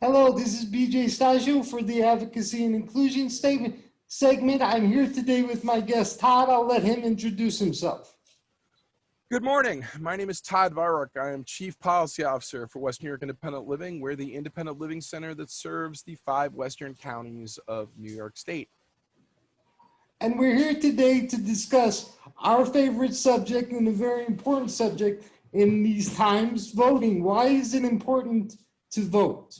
Hello, this is BJ Stagio for the Advocacy and Inclusion Statement segment. I'm here today with my guest, Todd. I'll let him introduce himself. Good morning. My name is Todd Varrock. I am Chief Policy Officer for West New York Independent Living. We're the independent living center that serves the 5 western counties of New York State. And we're here today to discuss our favorite subject and a very important subject in these times, voting. Why is it important to vote?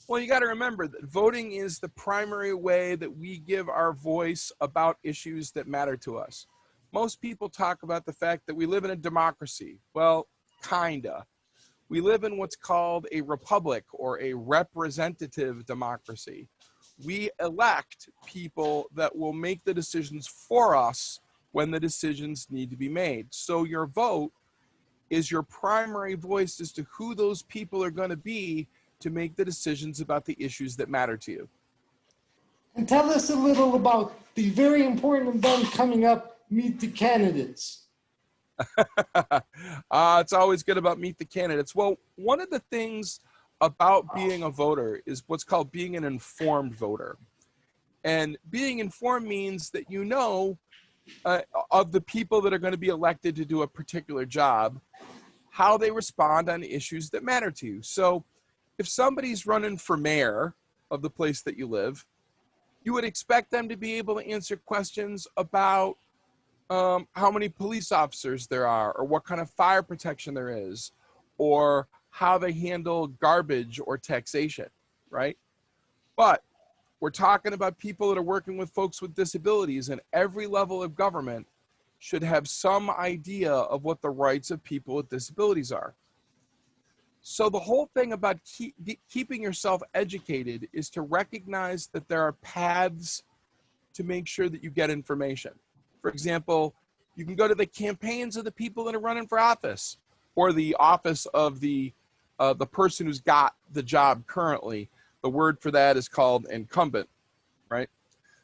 Well, you got to remember that voting is the primary way that we give our voice about issues that matter to us. Most people talk about the fact that we live in a democracy. Well, kinda. We live in what's called a republic or a representative democracy. We elect people that will make the decisions for us when the decisions need to be made. So your vote is your primary voice as to who those people are going to be to make the decisions about the issues that matter to you. And tell us a little about the very important event coming up, Meet the Candidates. It's always good about Meet the Candidates. Well, one of the things about being a voter is what's called being an informed voter. And being informed means that you know of the people that are going to be elected to do a particular job, how they respond on issues that matter to you. So if somebody's running for mayor of the place that you live, you would expect them to be able to answer questions about how many police officers there are, or what kind of fire protection there is, or how they handle garbage or taxation, right? But we're talking about people that are working with folks with disabilities, and every level of government should have some idea of what the rights of people with disabilities are. So the whole thing about keeping yourself educated is to recognize that there are paths to make sure that you get information. For example, you can go to the campaigns of the people that are running for office, or the office of the person who's got the job currently. The word for that is called incumbent, right?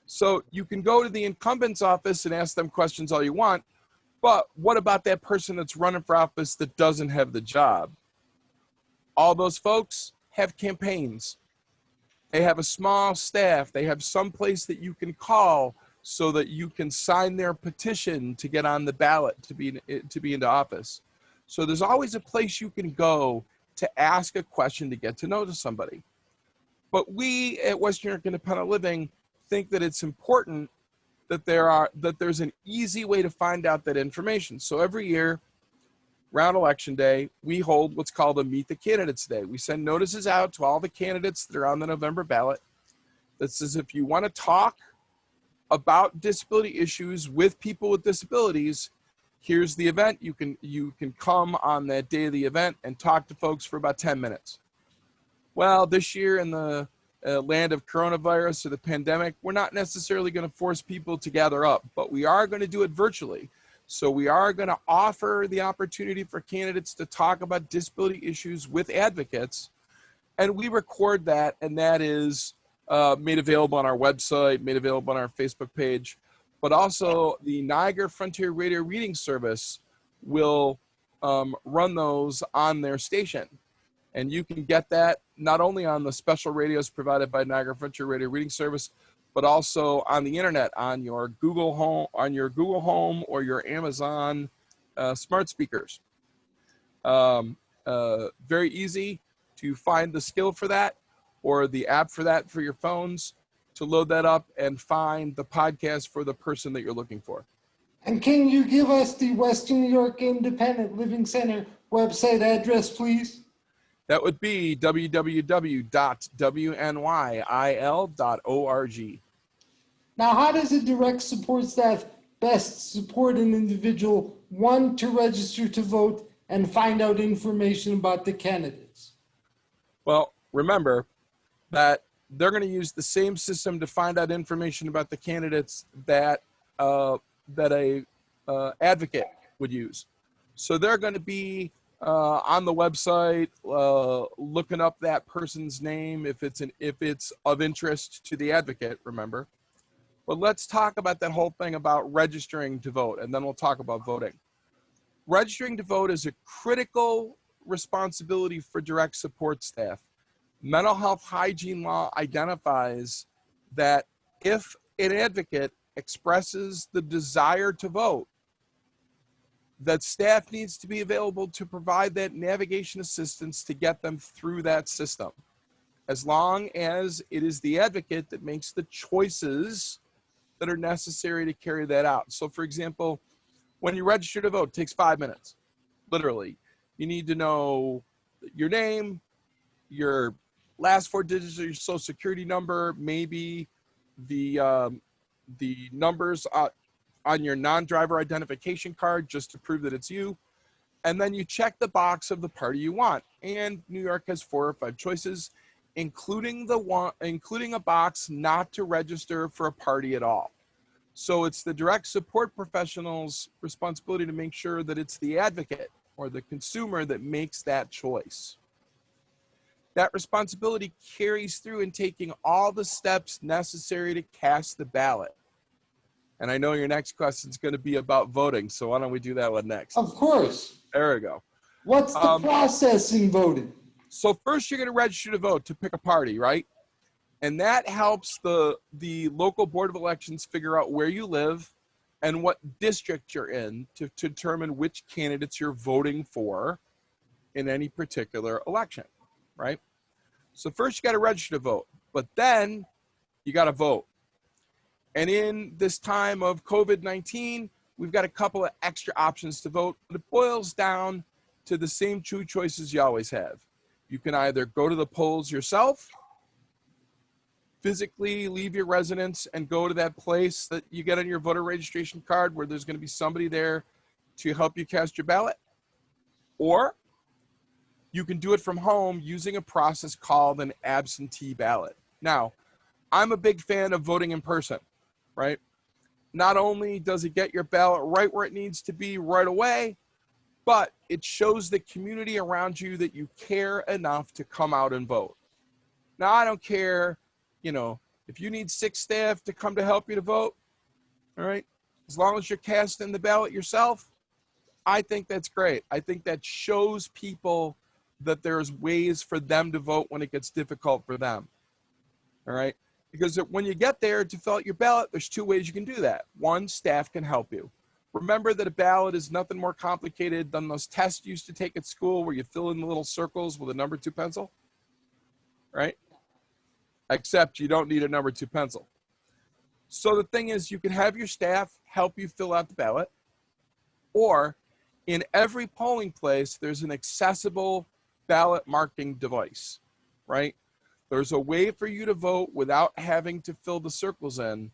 So you can go to the incumbent's office and ask them questions all you want, but what about that person that's running for office that doesn't have the job? All those folks have campaigns. They have a small staff. They have some place that you can call so that you can sign their petition to get on the ballot to be into office. So there's always a place you can go to ask a question to get to know somebody. But we at West New York Independent Living think that it's important that there's an easy way to find out that information. So every year, around Election Day, we hold what's called a Meet the Candidates Day. We send notices out to all the candidates that are on the November ballot that says if you want to talk about disability issues with people with disabilities, here's the event. You can come on that day of the event and talk to folks for about 10 minutes. Well, this year in the land of coronavirus or the pandemic, we're not necessarily going to force people to gather up, but we are going to do it virtually. So we are going to offer the opportunity for candidates to talk about disability issues with advocates, and we record that, and that is made available on our website, made available on our Facebook page, but also the Niagara Frontier Radio Reading Service will run those on their station. And you can get that not only on the special radios provided by Niagara Frontier Radio Reading Service, but also on the internet, on your Google Home or your Amazon smart speakers. Very easy to find the skill for that or the app for that for your phones to load that up and find the podcast for the person that you're looking for. And can you give us the Western New York Independent Living Center website address, please? That would be www.wnyil.org. Now, how does a direct support staff best support an individual, one, to register to vote and find out information about the candidates? Well, remember that they're going to use the same system to find out information about the candidates that a advocate would use. So they're going to be on the website, looking up that person's name if it's of interest to the advocate, remember. But let's talk about that whole thing about registering to vote, and then we'll talk about voting. Registering to vote is a critical responsibility for direct support staff. Mental health hygiene law identifies that if an advocate expresses the desire to vote, that staff needs to be available to provide that navigation assistance to get them through that system, as long as it is the advocate that makes the choices that are necessary to carry that out. So for example, when you register to vote, it takes 5 minutes, literally. You need to know your name, your last 4 digits of your social security number, maybe the numbers on your non-driver identification card just to prove that it's you. And then you check the box of the party you want. And New York has 4 or 5 choices, including a box not to register for a party at all. So it's the direct support professional's responsibility to make sure that it's the advocate or the consumer that makes that choice. That responsibility carries through in taking all the steps necessary to cast the ballot. And I know your next question is going to be about voting, so why don't we do that one next? Of course. There we go. What's the process in voting? So first you're going to register to vote to pick a party, right? And that helps the local board of elections figure out where you live and what district you're in to determine which candidates you're voting for in any particular election, right? So first you got to register to vote, but then you got to vote. And in this time of COVID-19, we've got a couple of extra options to vote, but it boils down to the same 2 choices you always have. You can either go to the polls yourself, physically leave your residence and go to that place that you get on your voter registration card where there's going to be somebody there to help you cast your ballot. Or you can do it from home using a process called an absentee ballot. Now, I'm a big fan of voting in person, right? Not only does it get your ballot right where it needs to be right away, but it shows the community around you that you care enough to come out and vote. Now, I don't care, if you need 6 staff to come to help you to vote, all right, as long as you're casting the ballot yourself, I think that's great. I think that shows people that there's ways for them to vote when it gets difficult for them, all right? Because when you get there to fill out your ballot, there's 2 ways you can do that. 1, staff can help you. Remember that a ballot is nothing more complicated than those tests you used to take at school where you fill in the little circles with a number 2 pencil, right? Except you don't need a number 2 pencil. So the thing is, you can have your staff help you fill out the ballot, or in every polling place, there's an accessible ballot marking device, right? There's a way for you to vote without having to fill the circles in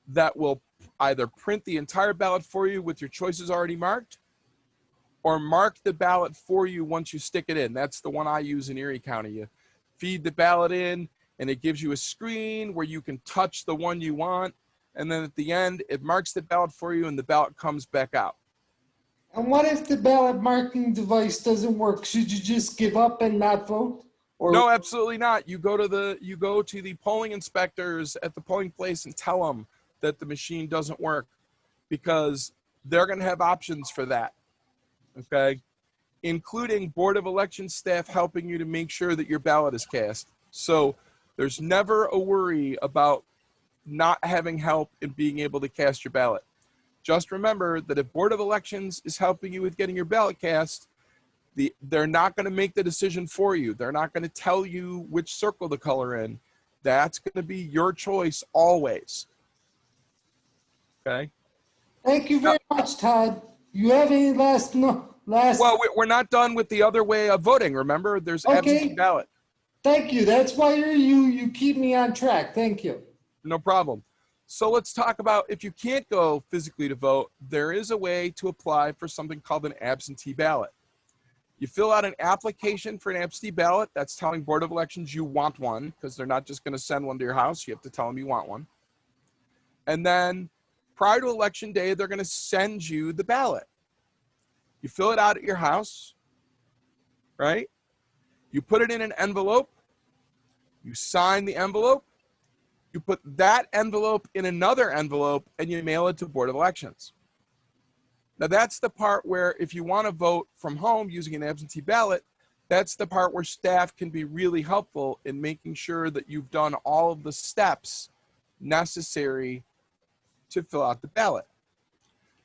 that will either print the entire ballot for you with your choices already marked, or mark the ballot for you once you stick it in. That's the one I use in Erie County. You feed the ballot in, and it gives you a screen where you can touch the one you want, and then at the end, it marks the ballot for you, and the ballot comes back out. And what if the ballot marking device doesn't work? Should you just give up and not vote? Or No, absolutely not. You go to the polling inspectors at the polling place and tell them that the machine doesn't work, because they're going to have options for that, okay? Including Board of Election staff helping you to make sure that your ballot is cast. So there's never a worry about not having help in being able to cast your ballot. Just remember that if Board of Elections is helping you with getting your ballot cast, they're not going to make the decision for you. They're not going to tell you which circle to color in. That's going to be your choice always. Okay? Thank you very much, Todd. You have any last? Well, we're not done with the other way of voting. Remember, there's absentee ballot. Thank you. That's why you keep me on track. Thank you. No problem. So let's talk about, if you can't go physically to vote, there is a way to apply for something called an absentee ballot. You fill out an application for an absentee ballot. That's telling Board of Elections you want one, because they're not just going to send one to your house. You have to tell them you want one. And then prior to Election Day, they're going to send you the ballot. You fill it out at your house, right? You put it in an envelope. You sign the envelope. You put that envelope in another envelope, and you mail it to Board of Elections. Now that's the part where if you want to vote from home using an absentee ballot, that's the part where staff can be really helpful in making sure that you've done all of the steps necessary to fill out the ballot.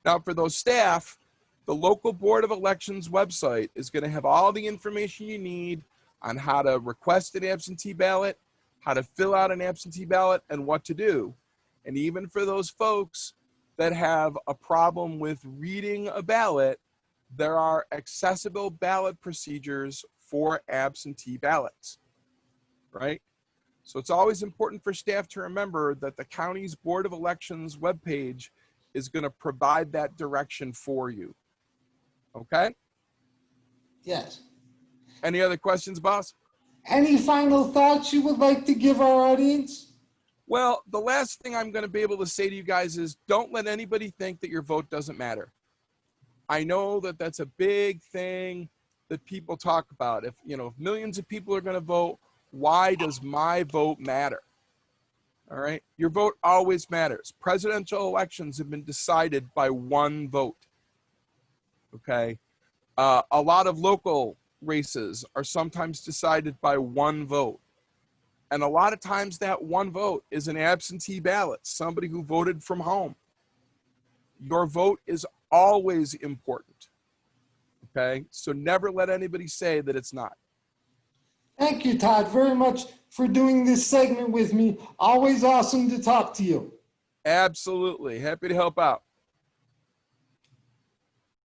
Now for those staff, the local Board of Elections website is going to have all the information you need on how to request an absentee ballot, how to fill out an absentee ballot, and what to do. And even for those folks that have a problem with reading a ballot, there are accessible ballot procedures for absentee ballots, right? So it's always important for staff to remember that the county's Board of Elections webpage is going to provide that direction for you. Okay? Yes. Any other questions, boss? Any final thoughts you would like to give our audience? Well, the last thing I'm going to be able to say to you guys is don't let anybody think that your vote doesn't matter. I know that that's a big thing that people talk about. If millions of people are going to vote, why does my vote matter? All right. Your vote always matters. Presidential elections have been decided by one vote. Okay. A lot of local races are sometimes decided by one vote. And a lot of times that one vote is an absentee ballot, somebody who voted from home. Your vote is always important. Okay. So never let anybody say that it's not. Thank you, Todd, very much for doing this segment with me. Always awesome to talk to you. Absolutely. Happy to help out.